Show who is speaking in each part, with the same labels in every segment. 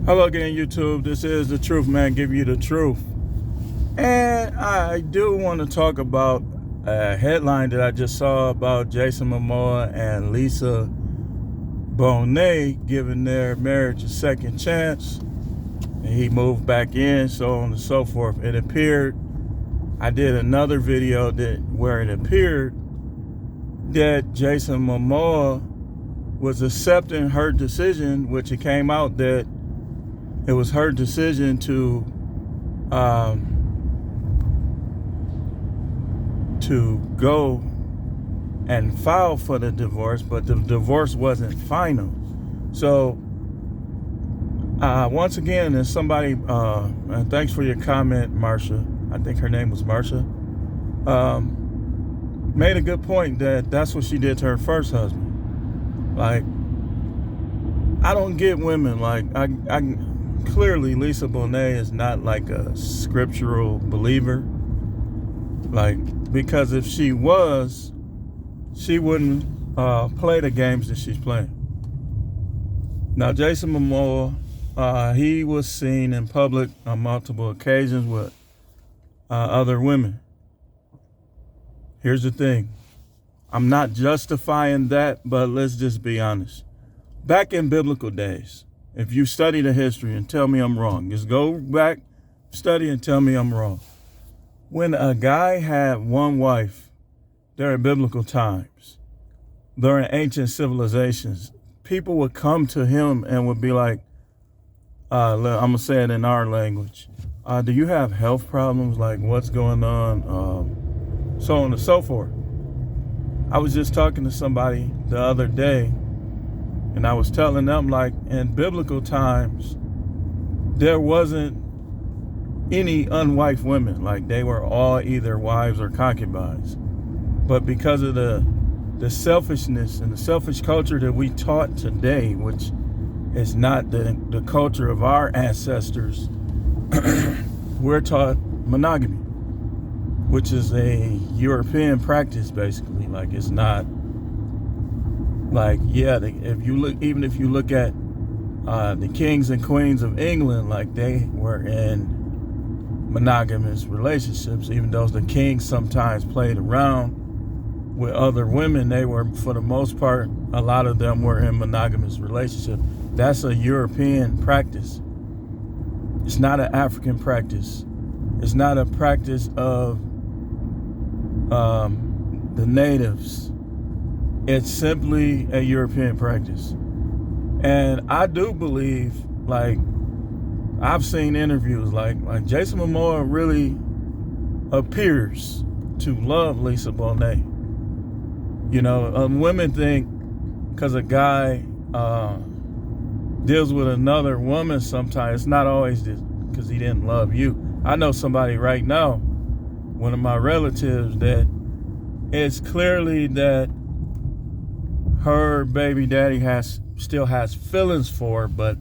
Speaker 1: Hello again, YouTube. This is The Truth Man, give you the truth. And I do want to talk about a headline that I just saw about Jason Momoa and Lisa Bonet giving their marriage a second chance. And he moved back in, so on and so forth. It appeared, I did another video where it appeared that Jason Momoa was accepting her decision, which it came out that it was her decision to go and file for the divorce, but the divorce wasn't final. So once again, there's somebody, and thanks for your comment, Marsha. I think her name was Marsha. Made a good point that that's what she did to her first husband. Like, I don't get women. Like, I clearly Lisa Bonet is not like a scriptural believer. Like, because if she was, she wouldn't play the games that she's playing. Now, Jason Momoa, he was seen in public on multiple occasions with other women. Here's the thing. I'm not justifying that, but let's just be honest. Back in biblical days, if you study the history and tell me I'm wrong, just go back, study and tell me I'm wrong. When a guy had one wife during biblical times, during ancient civilizations, people would come to him and would be like, I'm going to say it in our language. Do you have health problems? Like, what's going on? So on and so forth. I was just talking to somebody the other day, and I was telling them, like, in biblical times, there wasn't any unwifed women. Like, they were all either wives or concubines. But because of the selfishness and the selfish culture that we taught today, which is not the culture of our ancestors, we're taught monogamy, which is a European practice, basically. Like, it's not like, yeah, if you look at the kings and queens of England, like, they were in monogamous relationships. Even though the kings sometimes played around with other women, they were, for the most part, a lot of them were in monogamous relationships. That's a European practice. It's not an African practice. It's not a practice of the natives. It's simply a European practice. And I do believe, like, I've seen interviews like Jason Momoa really appears to love Lisa Bonet. You know, women think because a guy deals with another woman sometimes, it's not always because he didn't love you. I know somebody right now, one of my relatives, that it's clearly that her baby daddy still has feelings for her, but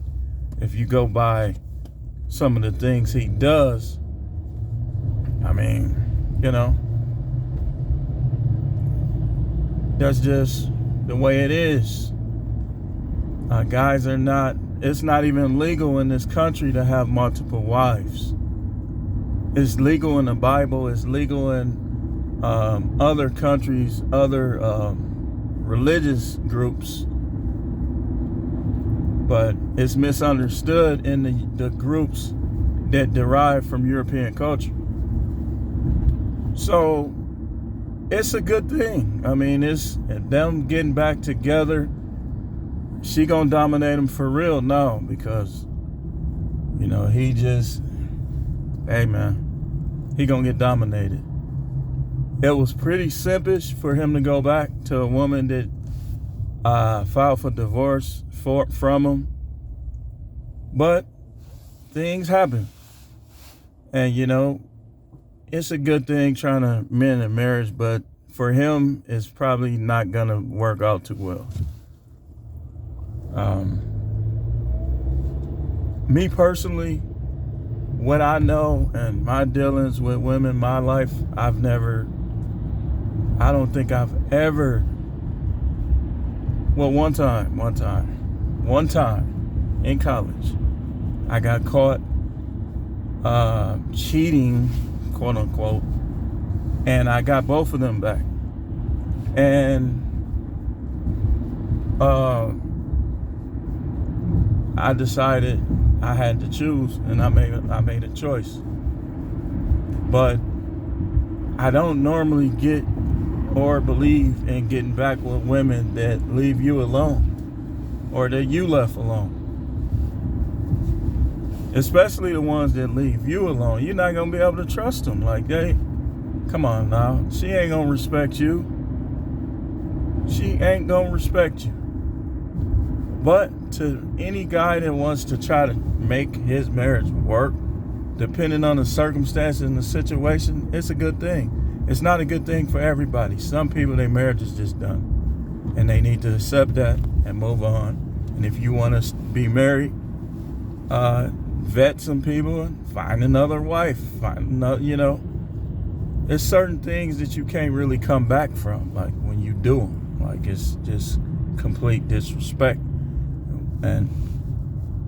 Speaker 1: if you go by some of the things he does, I mean, you know, that's just the way it is. Guys are not, it's not even legal in this country to have multiple wives. It's legal in the Bible, it's legal in other countries, other religious groups, but it's misunderstood in the groups that derive from European culture. So it's a good thing. I mean, it's them getting back together. She gonna dominate him for real now, because, you know, he just, hey man, he gonna get dominated. It was pretty simpish for him to go back to a woman that filed for divorce from him. But things happen. And, you know, it's a good thing trying to mend a marriage, but for him, it's probably not going to work out too well. Me personally, what I know and my dealings with women, my life, I don't think I've ever, well, one time in college, I got caught cheating, quote unquote, and I got both of them back. And I decided I had to choose, and I made a choice. But I don't normally get or believe in getting back with women that leave you alone or that you left alone. Especially the ones that leave you alone. You're not going to be able to trust them. Like, hey, come on now. She ain't going to respect you. She ain't going to respect you. But to any guy that wants to try to make his marriage work, depending on the circumstances and the situation, it's a good thing. It's not a good thing for everybody. Some people, their marriage is just done. And they need to accept that and move on. And if you want to be married, vet some people and find another wife. Find another, there's certain things that you can't really come back from, like when you do them. Like, it's just complete disrespect. And,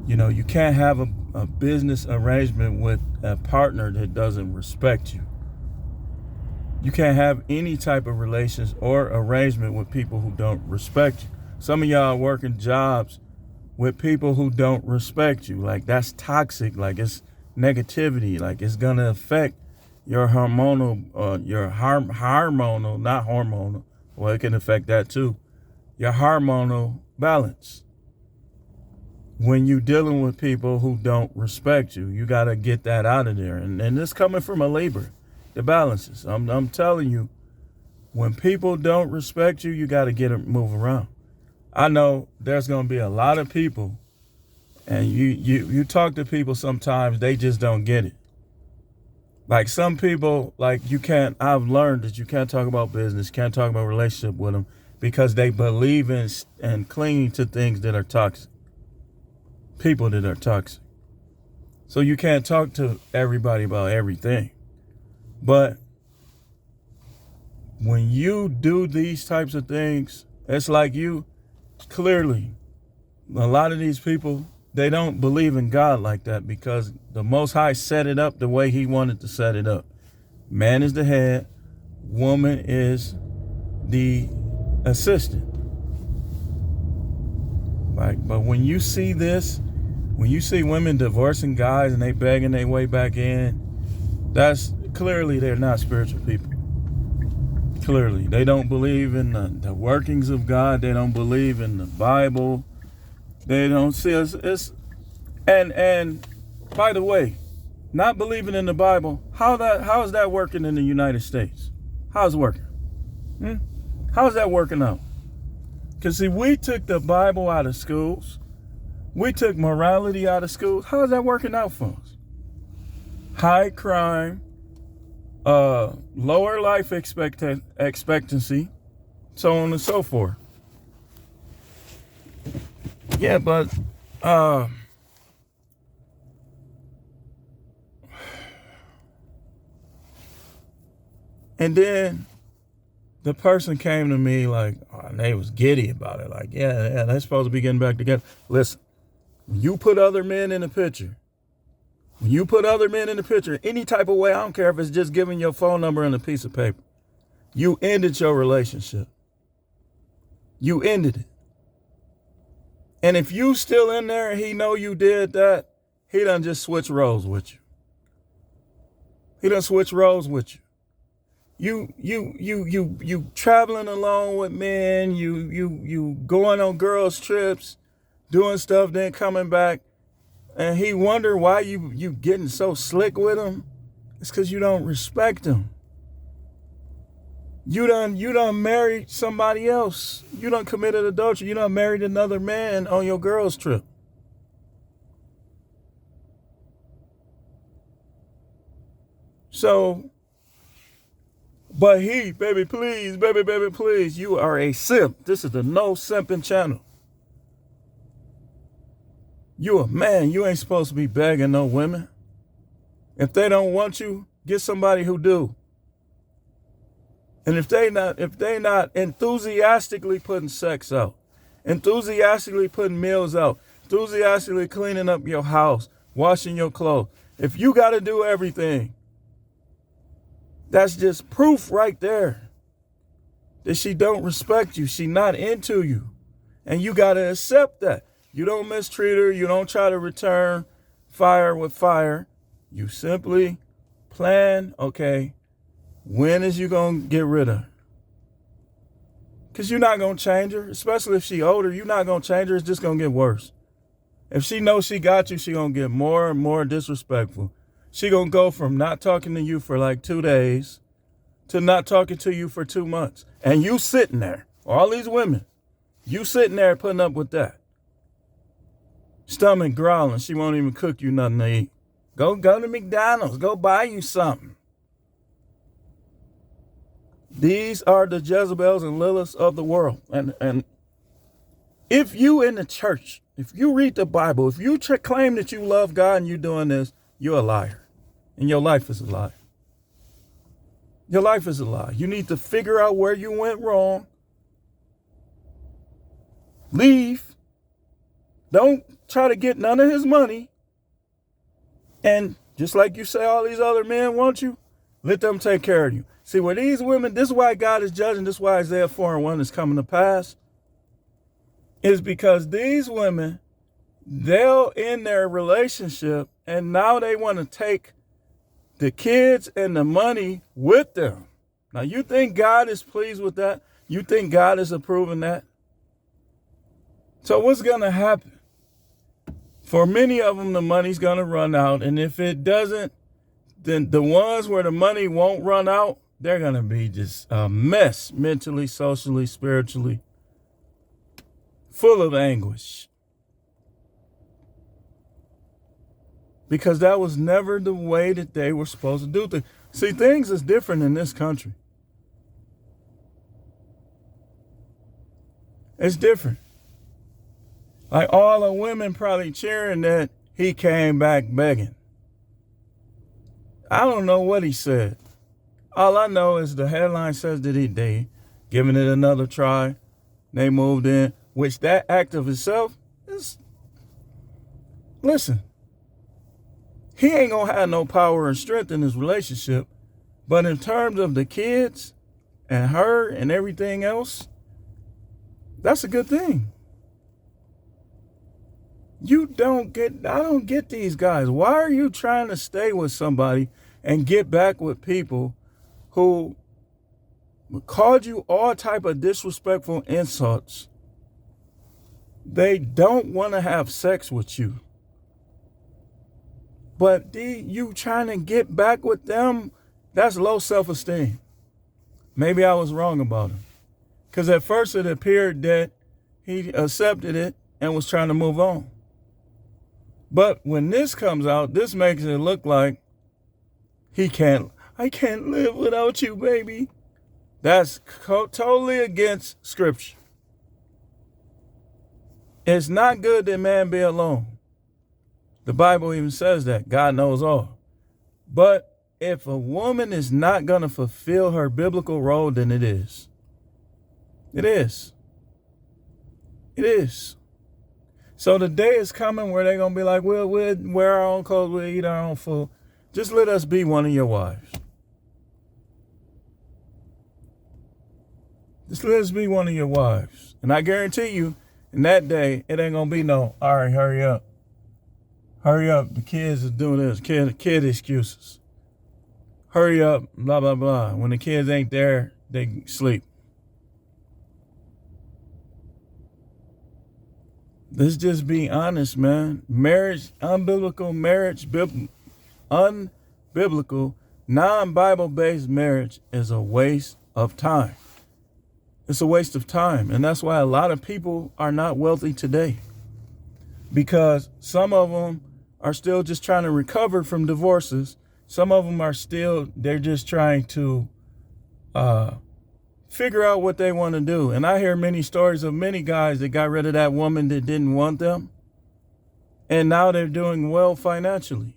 Speaker 1: you can't have a business arrangement with a partner that doesn't respect you. You can't have any type of relations or arrangement with people who don't respect you. Some of y'all are working jobs with people who don't respect you. Like, that's toxic. Like, it's negativity. Like, it's going to affect your not hormonal. Well, it can affect that too. Your hormonal balance. When you're dealing with people who don't respect you, you got to get that out of there. And this coming from a Libra, the balances. I'm telling you, when people don't respect you, you got to move around. I know there's going to be a lot of people, and you talk to people sometimes, they just don't get it. Like, some people, I've learned that you can't talk about business, can't talk about relationship with them because they believe in and clinging to things that are toxic. People that are toxic. So you can't talk to everybody about everything. But when you do these types of things, it's like clearly, a lot of these people, they don't believe in God like that because the Most High set it up the way he wanted to set it up. Man is the head, woman is the assistant. But when you see this, when you see women divorcing guys and they begging their way back in, that's clearly they're not spiritual people. Clearly, they don't believe in the workings of God. They don't believe in the Bible. They don't see us. And by the way, not believing in the Bible, how is that working in the United States? How's it working? How's that working out? Because see, we took the Bible out of schools. We took morality out of schools. How is that working out for us? High crime, lower life expectancy, so on and so forth. Yeah, but and then the person came to me and they was giddy about it. Like, yeah, they're supposed to be getting back together. Listen, when you put other men in the picture, any type of way, I don't care if it's just giving your phone number and a piece of paper, you ended your relationship. You ended it. And if you still in there and he know you did that, he done just switch roles with you. You traveling along with men, you going on girls' trips, doing stuff, then coming back, and he wonder why you getting so slick with him. It's because you don't respect him. You done married somebody else. You done committed adultery. You done married another man on your girls' trip. So, but baby, please, you are a simp. This is the no simping channel. You a man. You ain't supposed to be begging no women. If they don't want you, get somebody who do. And if they not enthusiastically putting sex out, enthusiastically putting meals out, enthusiastically cleaning up your house, washing your clothes, if you got to do everything, that's just proof right there that she don't respect you. She not into you. And you got to accept that. You don't mistreat her. You don't try to return fire with fire. You simply plan, okay, when is you going to get rid of her? Because you're not going to change her, especially if she older. You're not going to change her. It's just going to get worse. If she knows she got you, she going to get more and more disrespectful. She going to go from not talking to you for like 2 days to not talking to you for 2 months. And you sitting there, all these women, you sitting there putting up with that. Stomach growling. She won't even cook you nothing to eat. Go to McDonald's. Go buy you something. These are the Jezebels and Liliths of the world. And if you in the church, if you read the Bible, if you claim that you love God and you're doing this, you're a liar. And your life is a lie. Your life is a lie. You need to figure out where you went wrong. Leave. Don't try to get none of his money. And just like you say all these other men want you, let them take care of you. See, where these women, this is why God is judging, this is why Isaiah 4:1 is coming to pass, is because these women, they'll end their relationship and now they want to take the kids and the money with them. Now, you think God is pleased with that? You think God is approving that? So what's going to happen? For many of them, the money's going to run out. And if it doesn't, then the ones where the money won't run out, they're going to be just a mess mentally, socially, spiritually, full of anguish. Because that was never the way that they were supposed to do things. See, things is different in this country. It's different. Like all the women probably cheering that he came back begging. I don't know what he said. All I know is the headline says that they giving it another try. They moved in, which that act of itself is, listen, he ain't gonna have no power and strength in his relationship. But in terms of the kids and her and everything else, that's a good thing. I don't get these guys. Why are you trying to stay with somebody and get back with people who called you all type of disrespectful insults? They don't want to have sex with you. But you trying to get back with them, that's low self-esteem. Maybe I was wrong about him. Because at first it appeared that he accepted it and was trying to move on. But when this comes out, this makes it look like I can't live without you, baby. That's totally against scripture. It's not good that man be alone. The Bible even says that. God knows all. But if a woman is not going to fulfill her biblical role, then it is. It is. It is. So the day is coming where they're going to be like, we'll wear our own clothes, we'll eat our own food. Just let us be one of your wives. Just let us be one of your wives. And I guarantee you, in that day, it ain't going to be no, all right, hurry up. Hurry up, the kids is doing this. Kid excuses. Hurry up, blah, blah, blah. When the kids ain't there, they sleep. Let's just be honest, man. Marriage, unbiblical marriage, unbiblical, non-Bible-based marriage is a waste of time. It's a waste of time. And that's why a lot of people are not wealthy today. Because some of them are still just trying to recover from divorces. Some of them they're just trying to figure out what they want to do. And I hear many stories of many guys that got rid of that woman that didn't want them. And now they're doing well financially.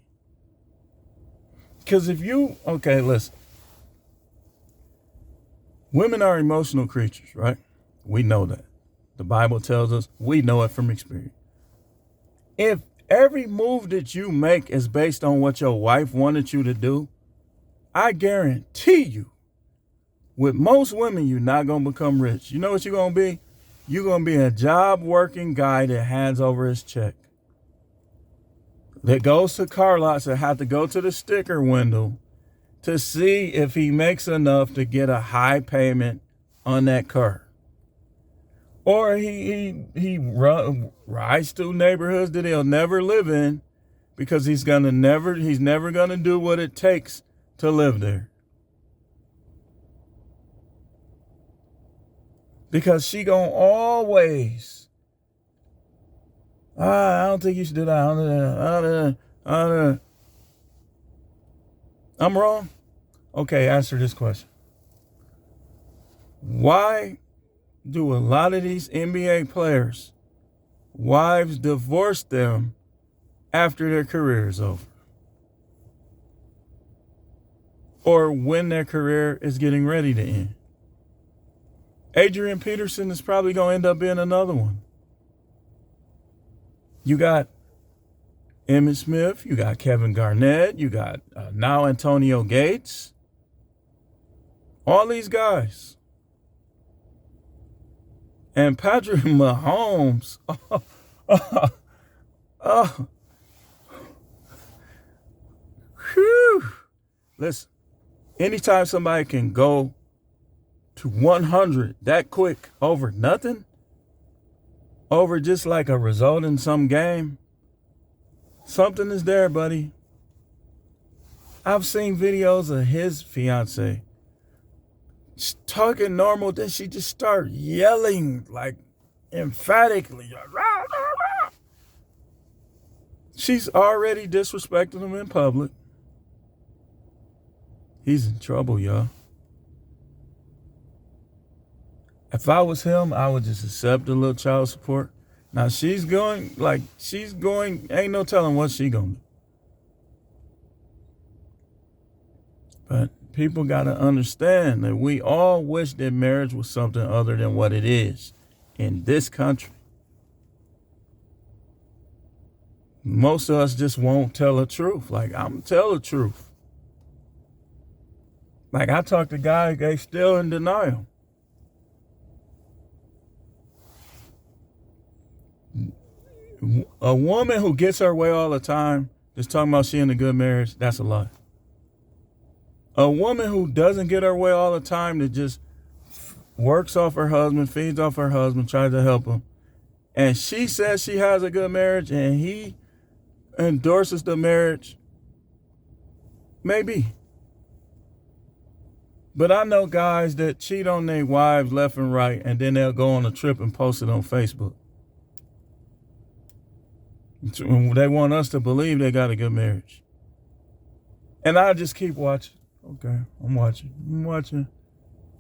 Speaker 1: Because listen. Women are emotional creatures, right? We know that. The Bible tells us, we know it from experience. If every move that you make is based on what your wife wanted you to do, I guarantee you, with most women, you're not going to become rich. You know what you're going to be? You're going to be a job-working guy that hands over his check, that goes to car lots and have to go to the sticker window to see if he makes enough to get a high payment on that car. Or he rides through neighborhoods that he'll never live in because he's never gonna do what it takes to live there. Because she gonna always, I don't think you should do that. I'm wrong? Okay, answer this question. Why do a lot of these NBA players, wives divorce them after their career is over? Or when their career is getting ready to end? Adrian Peterson is probably going to end up being another one. You got Emmitt Smith, you got Kevin Garnett, you got now Antonio Gates. All these guys. And Patrick Mahomes. Whew. Listen, anytime somebody can go to 100 that quick over nothing, over just like a result in some game, something is there, buddy. I've seen videos of his fiance talking normal, then she just start yelling like emphatically. Rah, rah, rah. She's already disrespecting him in public. He's in trouble, y'all. If I was him, I would just accept a little child support. Now she's going, ain't no telling what she gonna do. But people gotta understand that we all wish that marriage was something other than what it is in this country. Most of us just won't tell the truth. Like, I'm gonna tell the truth. Like, I talked to guys, they still in denial. A woman who gets her way all the time, just talking about she in a good marriage, that's a lie. A woman who doesn't get her way all the time, that just works off her husband, feeds off her husband, tries to help him, and she says she has a good marriage and he endorses the marriage, maybe. But I know guys that cheat on their wives left and right, and then they'll go on a trip and post it on Facebook. They want us to believe they got a good marriage. And I just keep watching. Okay, I'm watching.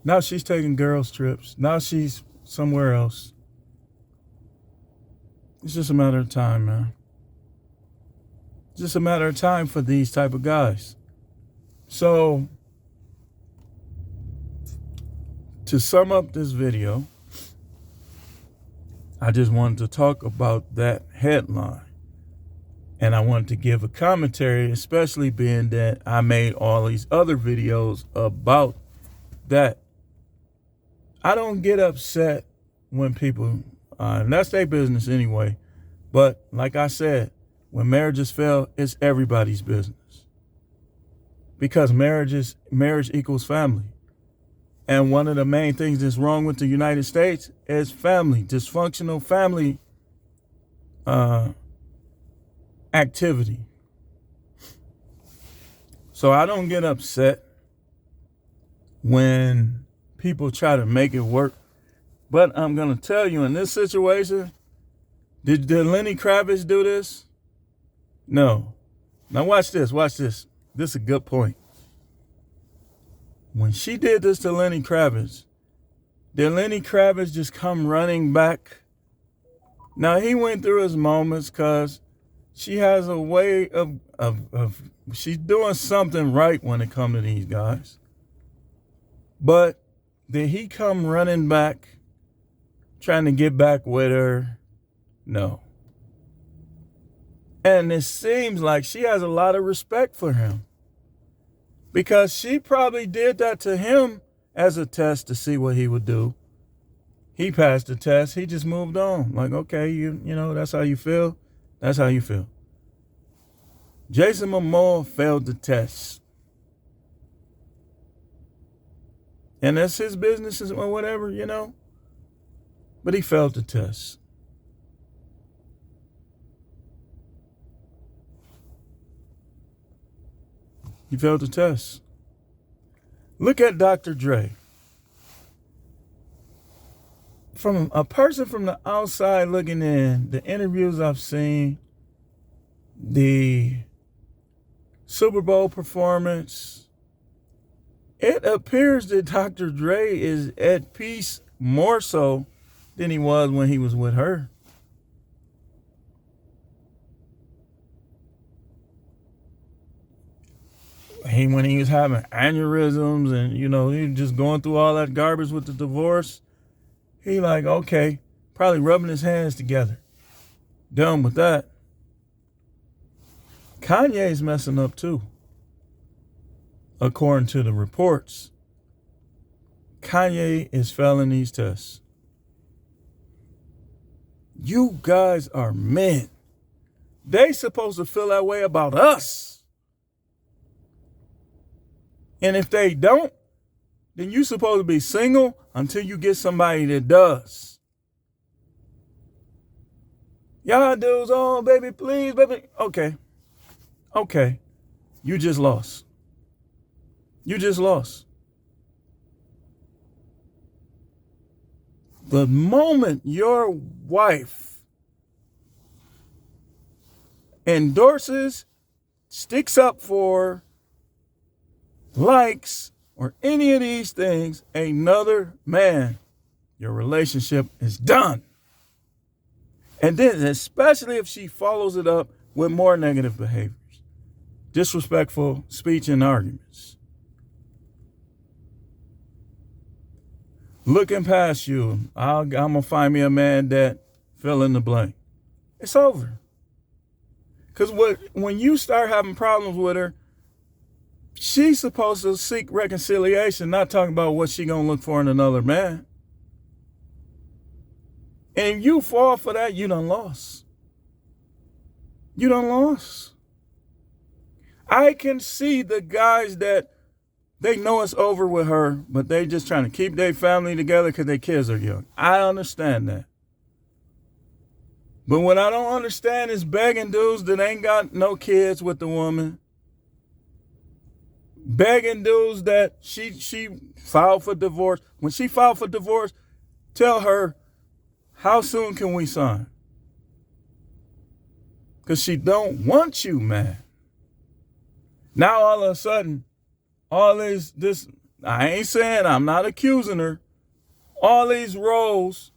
Speaker 1: Now she's taking girls' trips. Now she's somewhere else. It's just a matter of time, man. It's just a matter of time for these type of guys. So, to sum up this video, I just wanted to talk about that headline. And I wanted to give a commentary, especially being that I made all these other videos about that. I don't get upset when people, and that's their business anyway. But like I said, when marriages fail, it's everybody's business. Because marriage equals family. And one of the main things that's wrong with the United States is family, dysfunctional family activity. So I don't get upset when people try to make it work. But I'm going to tell you, in this situation, did Lenny Kravitz do this? No. Now watch this. This is a good point. When she did this to Lenny Kravitz, did Lenny Kravitz just come running back? Now, he went through his moments because she has a way of she's doing something right when it comes to these guys. But did he come running back, trying to get back with her? No. And it seems like she has a lot of respect for him, because she probably did that to him as a test to see what he would do. He passed the test. He just moved on. Like, okay, you know, that's how you feel. That's how you feel. Jason Momoa failed the test. And that's his business or whatever, you know. But he failed the test. He failed the test. Look at Dr. Dre. From a person from the outside looking in, the interviews I've seen, the Super Bowl performance, it appears that Dr. Dre is at peace more so than he was when he was with her. When he was having aneurysms and, you know, he was just going through all that garbage with the divorce, he like, okay, probably rubbing his hands together. Done with that. Kanye's messing up too. According to the reports, Kanye is failing these tests. You guys are men. They supposed to feel that way about us. And if they don't, then you supposed to be single until you get somebody that does. Y'all dudes, oh, baby, please, baby. Okay. You just lost. You just lost. The moment your wife endorses, sticks up for, likes, or any of these things, another man, your relationship is done. And then, especially if she follows it up with more negative behaviors, disrespectful speech and arguments, looking past you, I'm going to find me a man that fill in the blank. It's over. Because when you start having problems with her, she's supposed to seek reconciliation, not talking about what she going to look for in another man. And if you fall for that, you done lost. You done lost. I can see the guys that they know it's over with her, but they just trying to keep their family together because their kids are young. I understand that. But what I don't understand is begging dudes that ain't got no kids with the woman. Begging dudes that she filed for divorce. When she filed for divorce, tell her, how soon can we sign? Because she don't want you, man. Now all of a sudden, all this, I ain't saying, I'm not accusing her. All these roles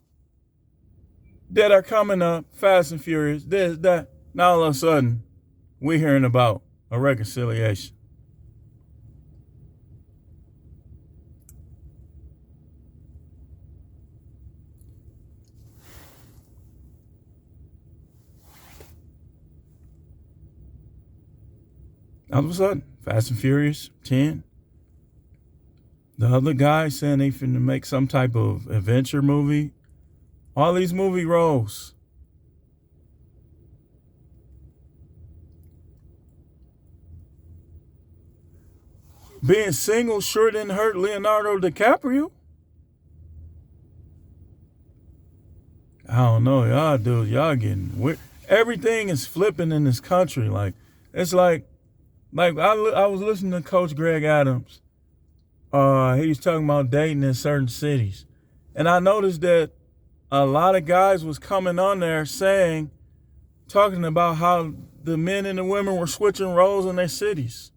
Speaker 1: that are coming up, fast and furious, this, that, now all of a sudden, we're hearing about a reconciliation. All of a sudden, Fast and Furious 10. The other guy saying they finna make some type of adventure movie. All these movie roles. Being single sure didn't hurt Leonardo DiCaprio. I don't know, y'all dudes, y'all getting weird. Everything is flipping in this country. Like, it's like I was listening to Coach Greg Adams. He was talking about dating in certain cities. And I noticed that a lot of guys was coming on there talking about how the men and the women were switching roles in their cities.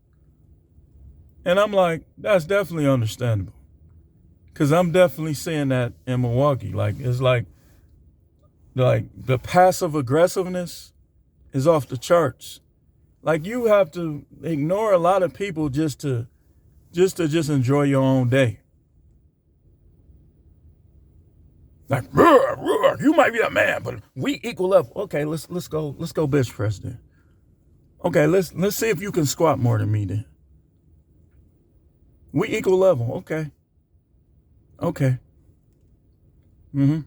Speaker 1: And I'm like, that's definitely understandable. Because I'm definitely seeing that in Milwaukee. Like, it's like the passive aggressiveness is off the charts. Like, you have to ignore a lot of people just to enjoy your own day. Like, you might be a man, but we equal level. Okay, let's go bench press then. Okay, let's see if you can squat more than me then. We equal level. Okay. Okay. Mm-hmm.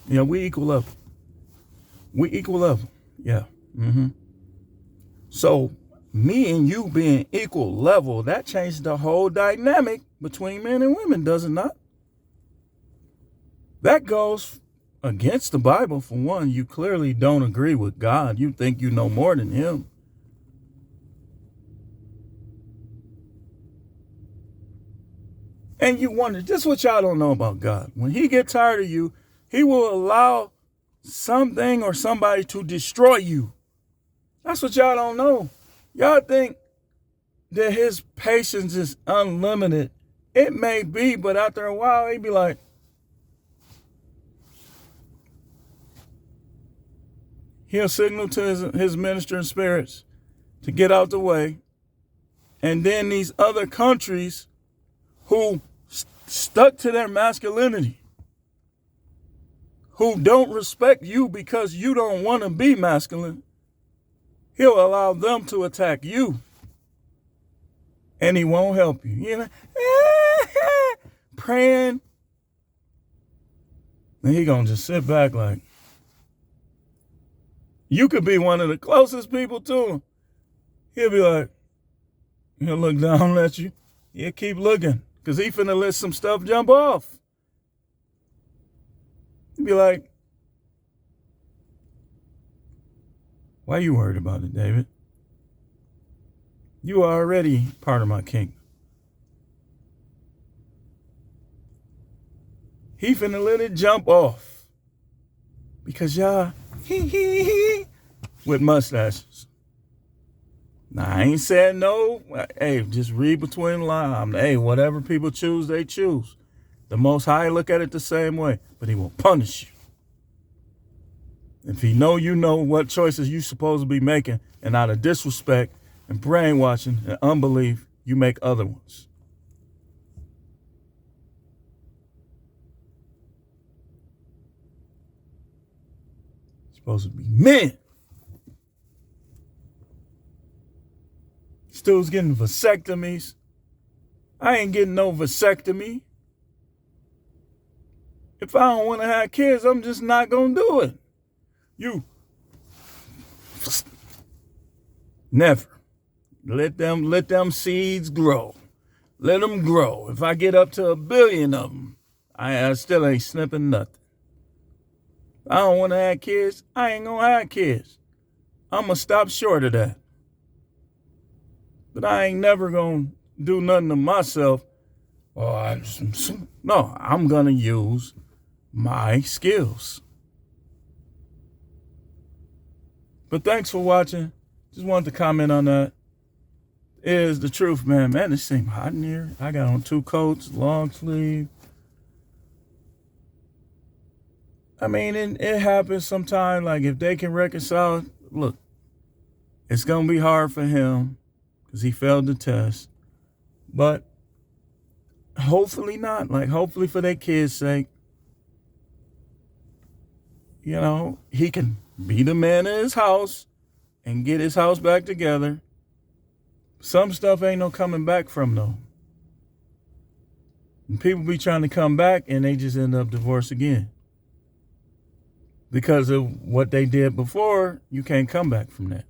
Speaker 1: Yeah, we equal level. We equal level. Yeah. Mm-hmm. So me and you being equal level, that changed the whole dynamic between men and women, does it not? That goes against the Bible. For one, you clearly don't agree with God. You think you know more than him. And you wonder, this is what y'all don't know about God. When he gets tired of you, he will allow something or somebody to destroy you. That's what y'all don't know. Y'all think that his patience is unlimited. It may be, but after a while, he'd be like, he'll signal to his ministering spirits to get out the way. And then these other countries who stuck to their masculinity, who don't respect you because you don't want to be masculine, he'll allow them to attack you. And he won't help you. You know, praying. And he gonna just sit back like, you could be one of the closest people to him. He'll be like, he'll look down at you. He'll keep looking, because he finna let some stuff jump off. He'll be like, why are you worried about it, David? You are already part of my kingdom. He finna let it jump off. Because y'all, with mustaches. Now, I ain't saying no. Hey, just read between the lines. Hey, whatever people choose, they choose. The Most High look at it the same way, but he will punish you. If he know you know what choices you supposed to be making, and out of disrespect and brainwashing and unbelief, you make other ones. Supposed to be men. Still's getting vasectomies. I ain't getting no vasectomy. If I don't want to have kids, I'm just not going to do it. You never. Let them seeds grow. Let them grow. If I get up to 1 billion of them, I still ain't snipping nothing. I don't want to have kids. I ain't going to have kids. I'm going to stop short of that. But I ain't never going to do nothing to myself. No, I'm going to use my skills. But thanks for watching. Just wanted to comment on that. It is the truth, man. Man, it seems hot in here. I got on 2 coats, long sleeve. I mean, it happens sometimes. Like, if they can reconcile, look, it's going to be hard for him because he failed the test. But hopefully not. Like, hopefully for their kids' sake, you know, he can be the man in his house and get his house back together. Some stuff ain't no coming back from, though. And people be trying to come back and they just end up divorced again. Because of what they did before, you can't come back from that.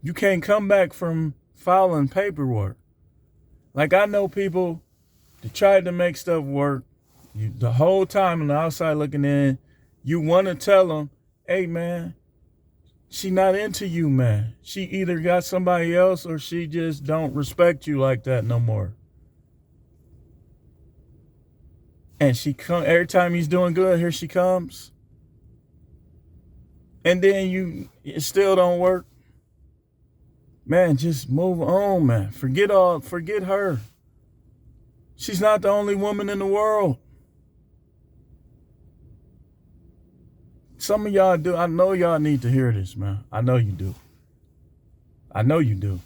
Speaker 1: You can't come back from filing paperwork. Like, I know people that tried to make stuff work. The whole time on the outside looking in, you want to tell them, hey, man, she not into you, man. She either got somebody else or she just don't respect you like that no more. And she come every time he's doing good, here she comes. And then it still don't work. Man, just move on, man. Forget her. She's not the only woman in the world. Some of y'all do. I know y'all need to hear this, man. I know you do. I know you do.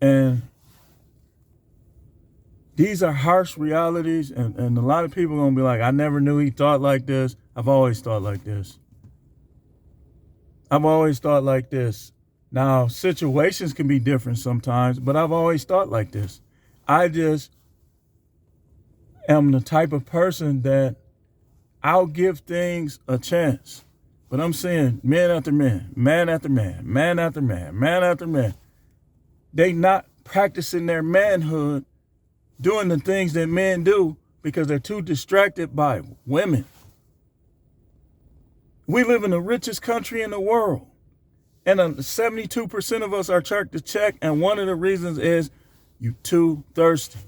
Speaker 1: And These are harsh realities, and a lot of people are going to be like, I never knew he thought like this. I've always thought like this. I've always thought like this. Now, situations can be different sometimes, but I've always thought like this. I just am the type of person that I'll give things a chance. But I'm seeing man after man, man after man, man after man, man after man. They not practicing their manhood, doing the things that men do because they're too distracted by women. We live in the richest country in the world. And 72% of us are checked to check. And one of the reasons is you too thirsty.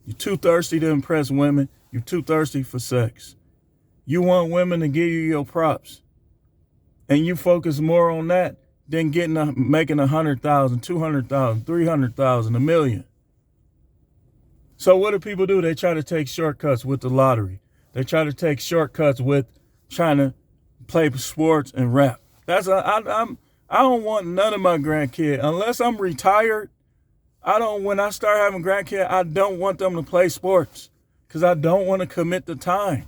Speaker 1: You're too thirsty to impress women. You're too thirsty for sex. You want women to give you your props. And you focus more on that than making 100,000, 200,000, 300,000, $1 million. So what do people do? They try to take shortcuts with the lottery. They try to take shortcuts with trying to play sports and rap. I don't want none of my grandkids unless I'm retired. When I start having grandkids, I don't want them to play sports because I don't want to commit the time.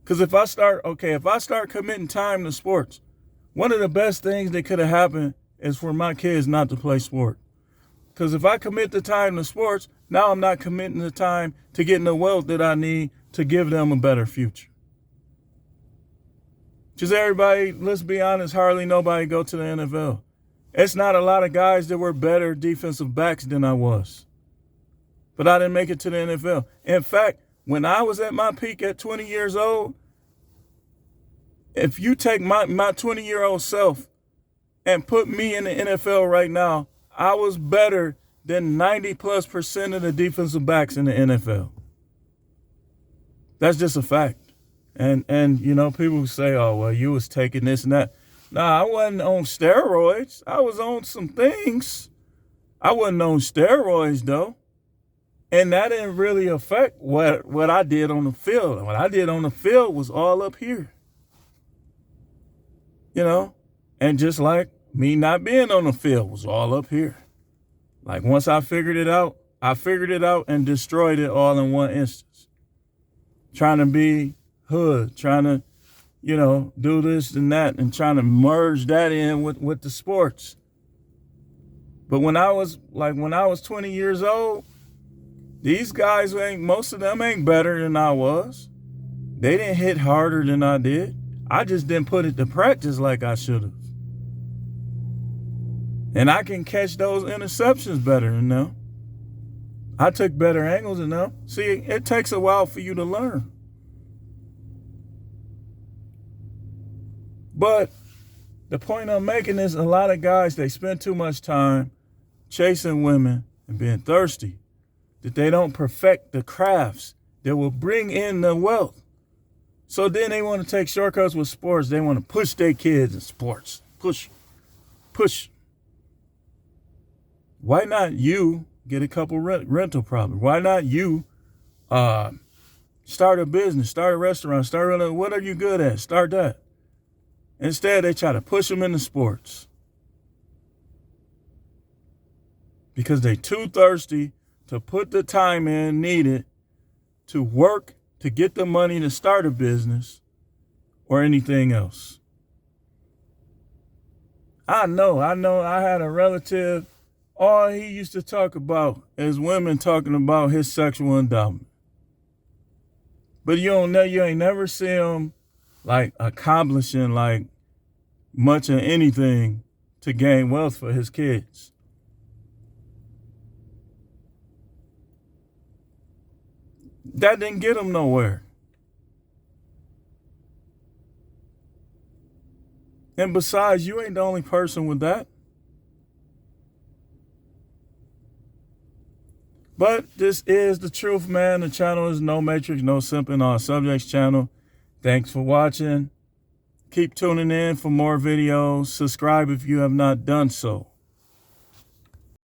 Speaker 1: Because if I start committing time to sports, one of the best things that could have happened is for my kids not to play sport. Because if I commit the time to sports, now I'm not committing the time to getting the wealth that I need to give them a better future. Just everybody, let's be honest, hardly nobody go to the NFL. It's not a lot of guys that were better defensive backs than I was. But I didn't make it to the NFL. In fact, when I was at my peak at 20 years old, if you take my 20-year-old self and put me in the NFL right now, I was better than 90+% of the defensive backs in the NFL. That's just a fact. And you know, people say, oh, well, you was taking this and that. Nah, I wasn't on steroids. I was on some things. I wasn't on steroids, though. And that didn't really affect what I did on the field. What I did on the field was all up here. You know? And just like me not being on the field was all up here. Like once I figured it out and destroyed it all in one instance. Trying to be hood, trying to, you know, do this and that and trying to merge that in with the sports. But when I was 20 years old, these guys most of them ain't better than I was. They didn't hit harder than I did. I just didn't put it to practice like I should have. And I can catch those interceptions better than them. I took better angles than them. See, it takes a while for you to learn. But the point I'm making is a lot of guys, they spend too much time chasing women and being thirsty that they don't perfect the crafts that will bring in the wealth. So then they want to take shortcuts with sports. They want to push their kids in sports. Push. Why not you get a couple rental properties? Why not you start a business, start a restaurant, what are you good at? Start that. Instead, they try to push them into sports because they're too thirsty to put the time in needed to work to get the money to start a business or anything else. I know. I had a relative, all he used to talk about is women talking about his sexual endowment. But you ain't never see him like accomplishing like much of anything to gain wealth for his kids. That didn't get him nowhere. And besides, you ain't the only person with that. But this is the truth, man. The channel is No Matrix, No Simping, All Subjects channel. Thanks for watching. Keep tuning in for more videos. Subscribe if you have not done so.